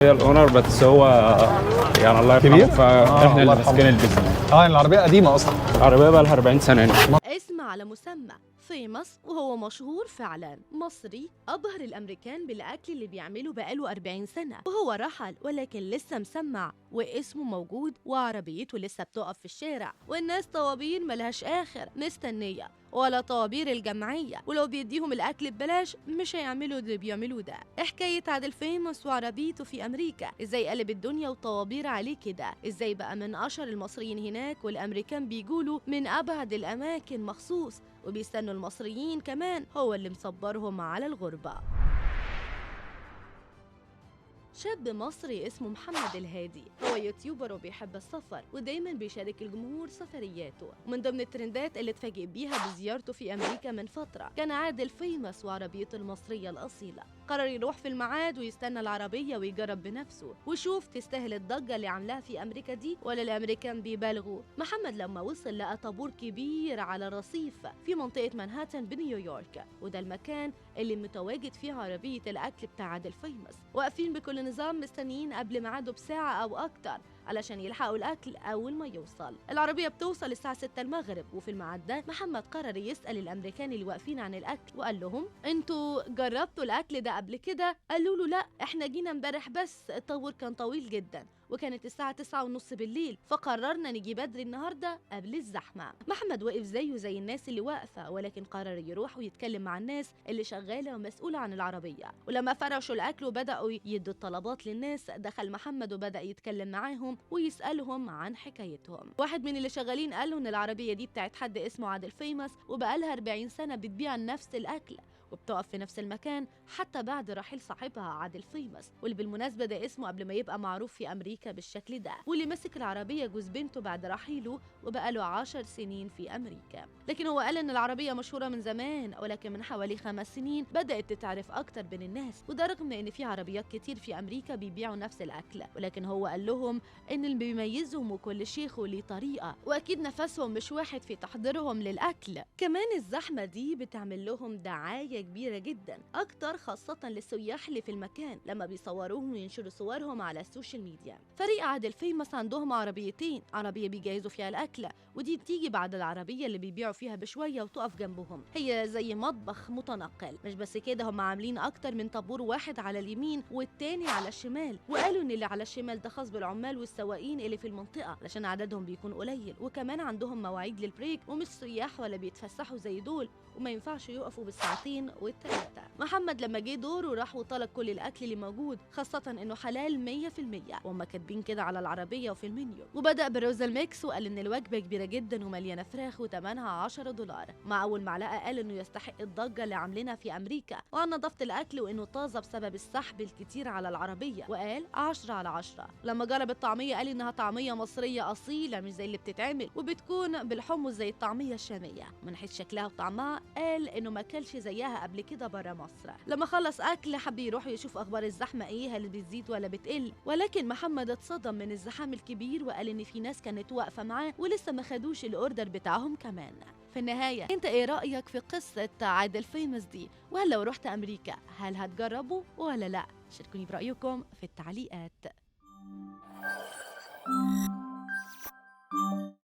هي الاونر بس هو يعني الله يرحمه، كبير؟ فاحنا اللي الله يرحمه. ماسكين البيزنس. يعني العربيه قديمه اصلا. العربيه بقى لها 40 سنه هنا. اسم على مسمى فيمس، وهو مشهور فعلا. مصري أبهر الأمريكان بالأكل اللي بيعمله بقاله 40 سنة، وهو رحل ولكن لسه مسمع واسمه موجود، وعربيته لسه بتقف في الشارع، والناس طوابير ملهاش آخر مستنية، ولا طوابير الجمعية، ولو بيديهم الأكل ببلاش مش هيعملوا اللي بيعملوه ده. حكاية عادل فيمس وعربيته في أمريكا، إزاي قلب الدنيا وطوابير عليه كده، إزاي بقى من أشهر المصريين هناك، والأمريكان بيقولوا من أبعد الأماكن مخصوص، وبيستنوا المصريين كمان، هو اللي مصبرهم على الغربة. شاب مصري اسمه محمد الهادي، هو يوتيوبر وبيحب السفر، ودايما بيشارك الجمهور سفرياته. ومن ضمن الترندات اللي اتفاجئ بيها بزيارته في امريكا من فتره كان عادل فيمس وعربيته المصريه الاصيله. قرر يروح في الميعاد ويستنى العربيه ويجرب بنفسه، وشوف تستاهل الضجه اللي عاملاها في امريكا دي ولا الامريكان بيبالغوا. محمد لما وصل لقى طابور كبير على رصيف في منطقه مانهاتن بنيويورك، وده المكان اللي متواجد فيه عربيه الاكل بتاع عادل فيمس، واقفين بكل نظام مستنيين قبل ميعاده بساعة أو أكتر علشان يلحقوا الأكل أول ما يوصل. العربية بتوصل الساعة 6 المغرب، وفي الميعاد ده محمد قرر يسأل الأمريكان اللي واقفين عن الأكل وقال لهم: انتوا جربتوا الأكل ده قبل كده؟ قالوا له لا، احنا جينا امبارح بس الطابور كان طويل جدا، وكانت الساعة 9:30 بالليل، فقررنا نيجي بدري النهاردة قبل الزحمة. محمد وقف زيه زي الناس اللي واقفة، ولكن قرر يروح ويتكلم مع الناس اللي شغالة ومسؤولة عن العربية. ولما فرشوا الأكل وبدأوا يدوا الطلبات للناس، دخل محمد وبدأ يتكلم معاهم ويسألهم عن حكايتهم. واحد من اللي شغالين قال له إن العربية دي بتاعت حد اسمه عادل فيمس، وبقالها 40 سنة بتبيع نفس الأكل وبتقف في نفس المكان حتى بعد رحيل صاحبها عادل فيمس، واللي بالمناسبة ده اسمه قبل ما يبقى معروف في أمريكا بالشكل ده، واللي مسك العربية جوز بنته بعد رحيله وبقاله 10 سنين في أمريكا. لكن هو قال إن العربية مشهورة من زمان، ولكن من حوالي 5 سنين بدأت تتعرف أكتر بين الناس، وده رغم إن في عربيات كتير في أمريكا بيبيعوا نفس الأكل. ولكن هو قال لهم إن اللي بيميزهم وكل شيخ وليه طريقة، وأكيد نفسهم مش واحد في تحضيرهم للأكل. كمان الزحمة دي بتعمل لهم دعاية كبيرة جدا أكتر، خاصة للسياح اللي في المكان لما بيصوروهم وينشروا صورهم على السوشيال ميديا. فريق عادل فيمس عندهم عربيتين، عربية بيجهزوا فيها الأكل، ودي بتيجي بعد العربية اللي بيبيعوا فيها بشوية وتقف جنبهم، هي زي مطبخ متنقل. مش بس كده، هم عاملين أكتر من طابور، واحد على اليمين والتاني على الشمال، وقالوا إن اللي على الشمال ده خاص بالعمال والسواقين اللي في المنطقة علشان عددهم بيكون قليل، وكمان عندهم مواعيد للبريك، ومش سياح ولا بيتفسحوا زي دول، وما ينفعش يقفوا بالساعتين والثلاثة. محمد لما جه دوره راح وطلب كل الأكل اللي موجود، خاصة إنه حلال 100%، وهم كاتبين كده على العربية وفي المنيو. وبدأ بالرز الميكس، وقال إن الوجبة كبيرة جدا ومليانة فراخ وثمنها $10. مع أول معلقة قال إنه يستحق الضجة اللي عاملينها في أمريكا، وعن نظافة الأكل وإنه طازة بسبب السحب الكتير على العربية، وقال 10 على 10. لما جرب الطعمية قال إنها طعمية مصرية أصيلة مش زي اللي بتتعمل، وبتكون بالحمص زي الطعمية الشامية. من حيث شكلها وطعمها قال إنه ما كلش زيها قبل كده برا مصر. لما خلص أكل حب يروح يشوف أخبار الزحمة إيه، هل بتزيد ولا بتقل، ولكن محمد اتصدم من الزحام الكبير، وقال إن في ناس كانت واقفة معاه ولسه ما خدوش الأوردر بتاعهم كمان. في النهاية انت ايه رأيك في قصة عادل فيمس دي؟ وهل لو رحت أمريكا هل هتجربوا ولا لا؟ شاركوني برأيكم في التعليقات.